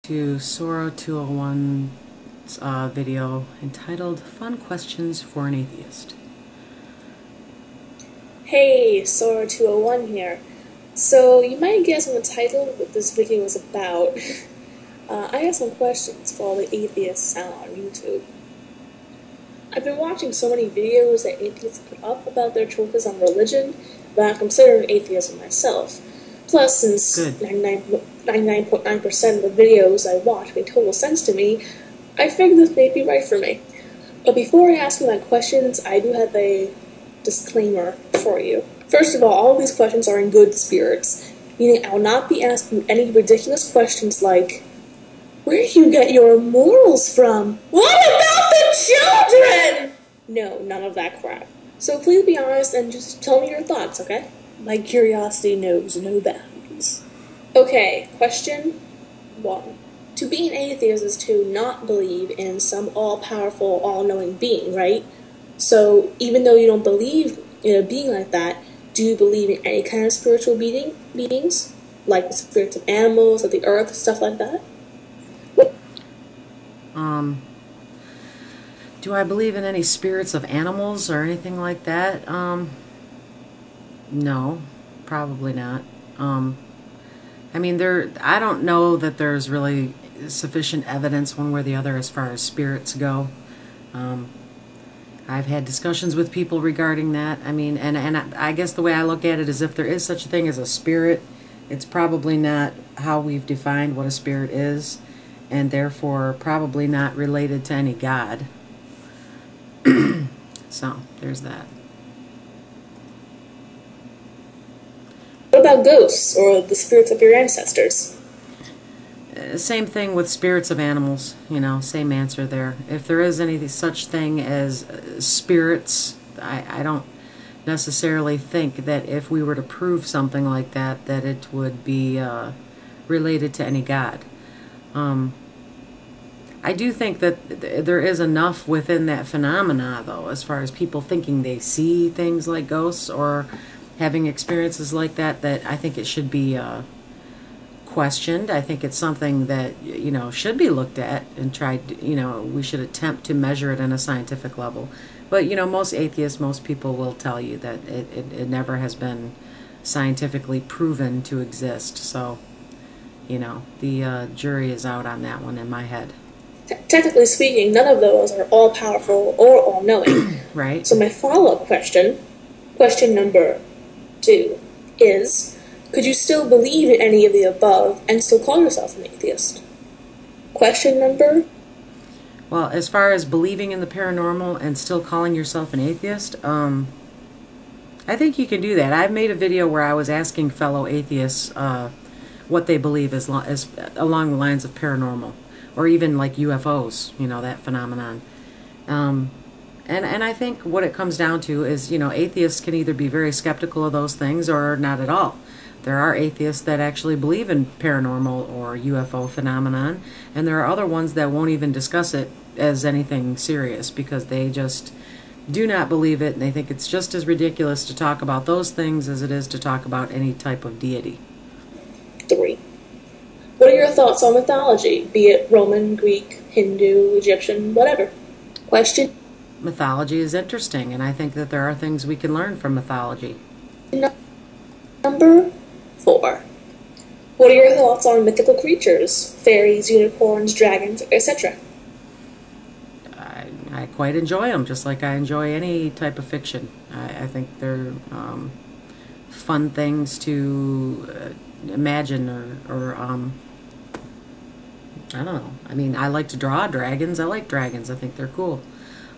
To sora201's video entitled Fun Questions for an Atheist. Hey, sora201 here. So, you might guess from the title what this video is about. I have some questions for all the atheists out on YouTube. I've been watching so many videos that atheists put up about their choices on religion that I'm considering atheism myself. Plus, since 99.9% of the videos I watch make total sense to me, I figured this may be right for me. But before I ask you my questions, I do have a disclaimer for you. First of all these questions are in good spirits, meaning I will not be asking you any ridiculous questions like, where do you get your morals from? What about the children? No, none of that crap. So please be honest and just tell me your thoughts, okay? My curiosity knows no bounds. Okay, question 1. To be an atheist is to not believe in some all-powerful, all-knowing being, right? So even though you don't believe in a being like that, do you believe in any kind of spiritual beings? Like the spirits of animals, of the earth, stuff like that? Do I believe in any spirits of animals or anything like that? No, probably not. I mean, I don't know that there's really sufficient evidence one way or the other as far as spirits go. I've had discussions with people regarding that. I mean, and I guess the way I look at it is if there is such a thing as a spirit, it's probably not how we've defined what a spirit is, and therefore probably not related to any god. So, there's that. What about ghosts, or the spirits of your ancestors? Same thing with spirits of animals, you know, same answer there. If there is any such thing as spirits, I don't necessarily think that if we were to prove something like that, that it would be related to any god. I do think that there is enough within that phenomena, though, as far as people thinking they see things like ghosts or having experiences like that, that I think it should be questioned. I think it's something that, you know, should be looked at and tried, you know, we should attempt to measure it on a scientific level. But, you know, most atheists, most people will tell you that it never has been scientifically proven to exist. So, you know, the jury is out on that one in my head. Technically speaking, none of those are all-powerful or all-knowing. Right. So my follow-up question number 2, is, could you still believe in any of the above and still call yourself an atheist? Question number... Well, as far as believing in the paranormal and still calling yourself an atheist, I think you can do that. I've made a video where I was asking fellow atheists what they believe as along the lines of paranormal, or even like UFOs, you know, that phenomenon. And I think what it comes down to is, you know, atheists can either be very skeptical of those things or not at all. There are atheists that actually believe in paranormal or UFO phenomenon, and there are other ones that won't even discuss it as anything serious because they just do not believe it, and they think it's just as ridiculous to talk about those things as it is to talk about any type of deity. 3. What are your thoughts on mythology, be it Roman, Greek, Hindu, Egyptian, whatever? Question. Mythology is interesting, and I think that there are things we can learn from mythology. Number 4. What are your thoughts on mythical creatures, fairies, unicorns, dragons, etc.? I quite enjoy them, just like I enjoy any type of fiction. I think they're fun things to imagine or I don't know. I mean, I like to draw dragons. I like dragons. I think they're cool.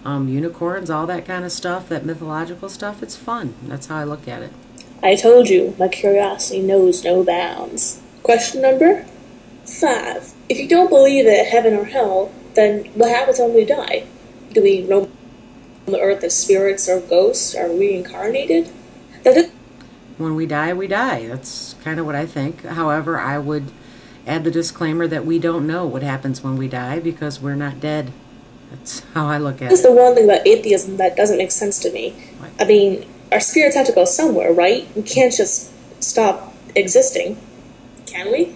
Unicorns, all that kind of stuff, that mythological stuff, it's fun. That's how I look at it. I told you, my curiosity knows no bounds. Question number 5. If you don't believe in heaven or hell, then what happens when we die? Do we roam the earth as spirits or ghosts? Are we reincarnated? When we die, we die. That's kind of what I think. However, I would add the disclaimer that we don't know what happens when we die because we're not dead. That's how I look at it. That's the one thing about atheism that doesn't make sense to me. Right. I mean, our spirits have to go somewhere, right? We can't just stop existing, can we?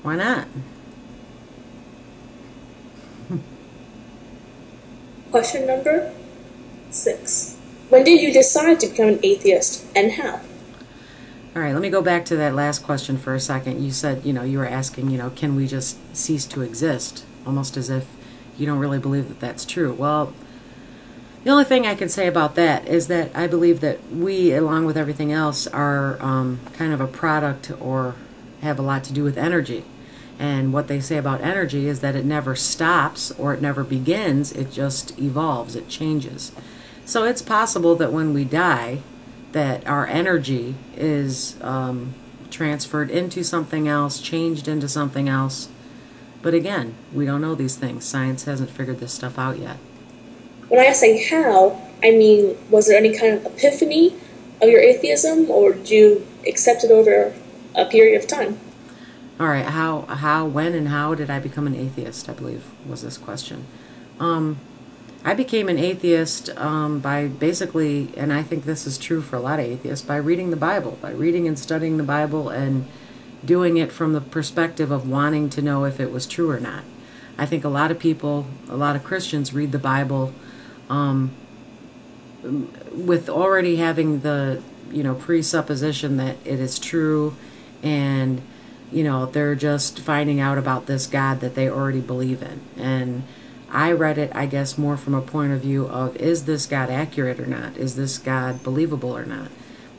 Why not? Question number 6. When did you decide to become an atheist, and how? All right, let me go back to that last question for a second. You said, you were asking, can we just cease to exist? Almost as if you don't really believe that that's true. Well, the only thing I can say about that is that I believe that we, along with everything else, are kind of a product or have a lot to do with energy. And what they say about energy is that it never stops or it never begins, it just evolves, it changes. So it's possible that when we die, that our energy is transferred into something else, changed into something else. But again, we don't know these things. Science hasn't figured this stuff out yet. When I say how, I mean, was there any kind of epiphany of your atheism, or did you accept it over a period of time? All right, when and how did I become an atheist, I believe was this question. I became an atheist by basically, and I think this is true for a lot of atheists, by reading the Bible, by reading and studying the Bible and doing it from the perspective of wanting to know if it was true or not. I think a lot of people, a lot of Christians read the Bible with already having the, presupposition that it is true, and, they're just finding out about this God that they already believe in. And I read it, I guess, more from a point of view of, is this God accurate or not? Is this God believable or not?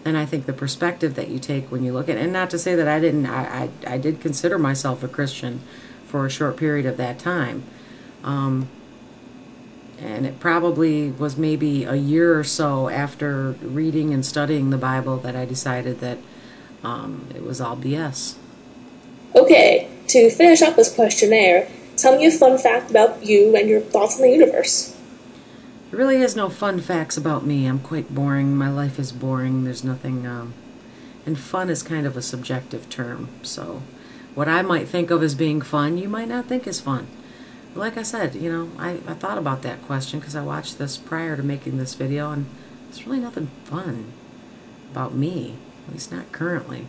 And I think the perspective that you take when you look at it, and not to say that I did consider myself a Christian for a short period of that time. And it probably was maybe a year or so after reading and studying the Bible that I decided that it was all BS. Okay, to finish up this questionnaire, tell me a fun fact about you and your thoughts on the universe. There really is no fun facts about me. I'm quite boring. My life is boring. There's nothing... and fun is kind of a subjective term. So what I might think of as being fun, you might not think is fun. But like I said, I thought about that question because I watched this prior to making this video, and there's really nothing fun about me. At least not currently.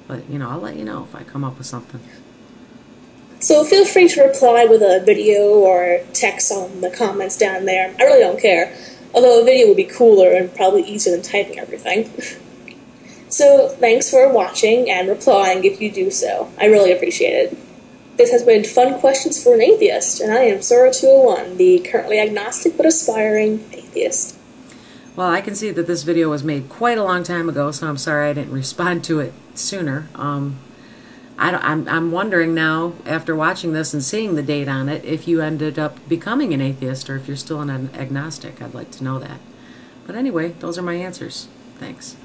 But, I'll let you know if I come up with something. So feel free to reply with a video or text on the comments down there. I really don't care. Although a video would be cooler and probably easier than typing everything. So thanks for watching and replying if you do so. I really appreciate it. This has been Fun Questions for an Atheist, and I am sora201, the currently agnostic but aspiring atheist. Well, I can see that this video was made quite a long time ago, so I'm sorry I didn't respond to it sooner. I'm wondering now, after watching this and seeing the date on it, if you ended up becoming an atheist or if you're still an agnostic. I'd like to know that. But anyway, those are my answers. Thanks.